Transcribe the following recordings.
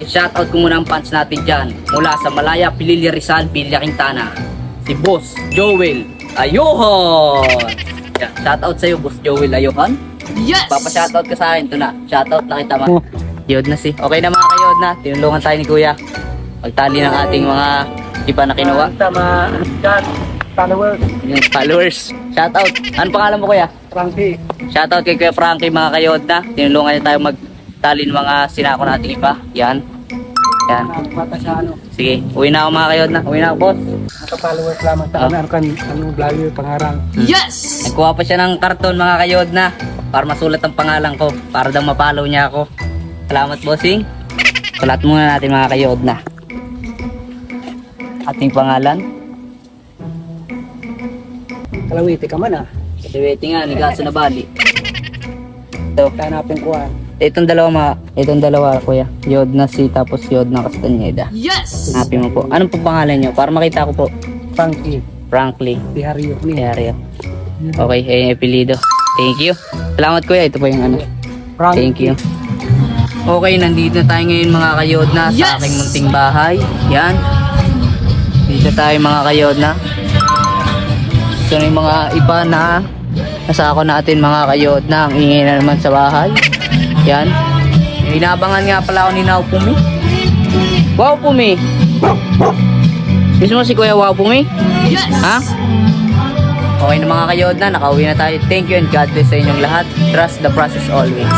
Shoutout ko muna ang fans natin dyan. Mula sa Malaya, Pililla, Rizal, Villa Quintana. Si Boss Joel Ayohon. Yan, shoutout sa'yo, Boss Joel Ayohon. Yes! Papa-shoutout ka sa akin. Ito na, shoutout na kita Yod na si. Okay na mga kayod na. Tinulungan tayo ni Kuya. Pagtali ng ating mga iba na kinuha. Tama, dyan, followers, Yung followers. Shoutout. Ano pangalan mo Kuya? Frankie. Shoutout kay Kuya Frankie mga kayod na. Tinulungan niya tayo magtali ng mga sinako nating iba. Yan. Yan. Mata sa ano, Sige, uwi na ako mga kayod na. Uwi na ako, boss. followers lamang sa ano kan, anong vlogger, pangarang. Yes! Nagkuha pa siya ng karton mga kayod na para masulat ang pangalan ko. Para daw mapalaw niya ako. Salamat, bossing. Sulat muna natin mga kayod na. Ating pangalan. Kalawiti ka man ah. Kasiwete nga, ni Gaso na bali. Ito. Hanapin ko ah. Itong dalawa kuya. Yod na si tapos yod na Castañeda. Yes! Hanapin mo po. Anong po pangalan niyo? Para makita ko po. Frankie. Frankly. Diharyo ni. Diario. Okay, ayun yung apelido. Thank you. Salamat kuya. Ito po yung ano. Thank you. Okay, nandito na tayo ngayon mga kayod na sa Yes! aking munting bahay. Yan. Dito tayo mga kayod na. Ito na yung mga iba na nasako natin mga kayod na. Ang ingay na naman sa bahay. Yan. Inabangan nga pala ako ni Wow Pumi. Wow Pumi. Mismo si Kuya Wow Pumi? Yes! Ha? Okay na mga kayod na. Nakauwi na tayo. Thank you and God bless sa inyong lahat. Trust the process always.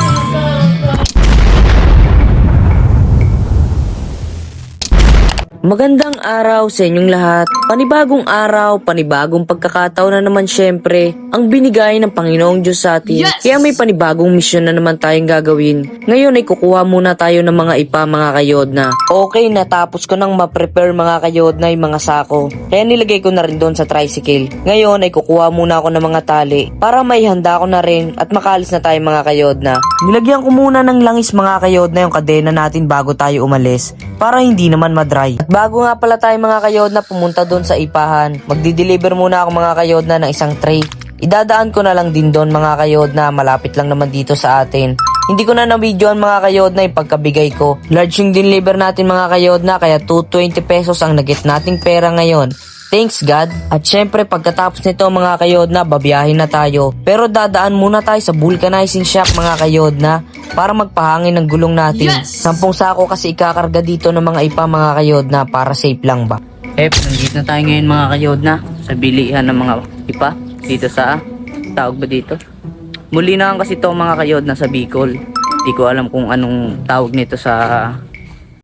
Magandang araw sa inyong lahat. Panibagong araw, panibagong pagkakataon na naman syempre ang binigay ng Panginoong Diyos sa atin. Yes! Kaya may panibagong misyon na naman tayong gagawin. Ngayon ay kukuha muna tayo ng mga ipa mga kayod na. Okay, natapos ko nang ma-prepare mga kayod na yung mga sako. Kaya nilagay ko na rin doon sa tricycle. Ngayon ay kukuha muna ako ng mga tali para may handa ko na rin at makalis na tayo mga kayod na. Nilagyan ko muna ng langis mga kayod na yung kadena natin bago tayo umalis para hindi naman madry. At bago nga pala tayo mga kayod na pumunta doon sa ipahan, magdi-deliver muna ako mga kayod na ng isang tray. Idadaan ko na lang din doon mga kayod na malapit lang naman dito sa atin. Hindi ko na na-videoan mga kayod na yung pagkabigay ko. Large yung deliver natin mga kayod na kaya 220 pesos ang nagit nating pera ngayon. Thanks God. At syempre pagkatapos nito mga kayod na babiyahin na tayo. Pero dadaan muna tayo sa vulcanizing shop mga kayod na para magpahangin ng gulong natin. Yes! 10 sako kasi ikakarga dito ng mga ipa mga kayod na para safe lang ba. Nandito na tayo ngayon mga kayod na sa bilihan ng mga ipa dito sa tawag ba dito? Muli na kasi ito mga kayod na sa Bicol. Hindi ko alam kung anong tawag nito sa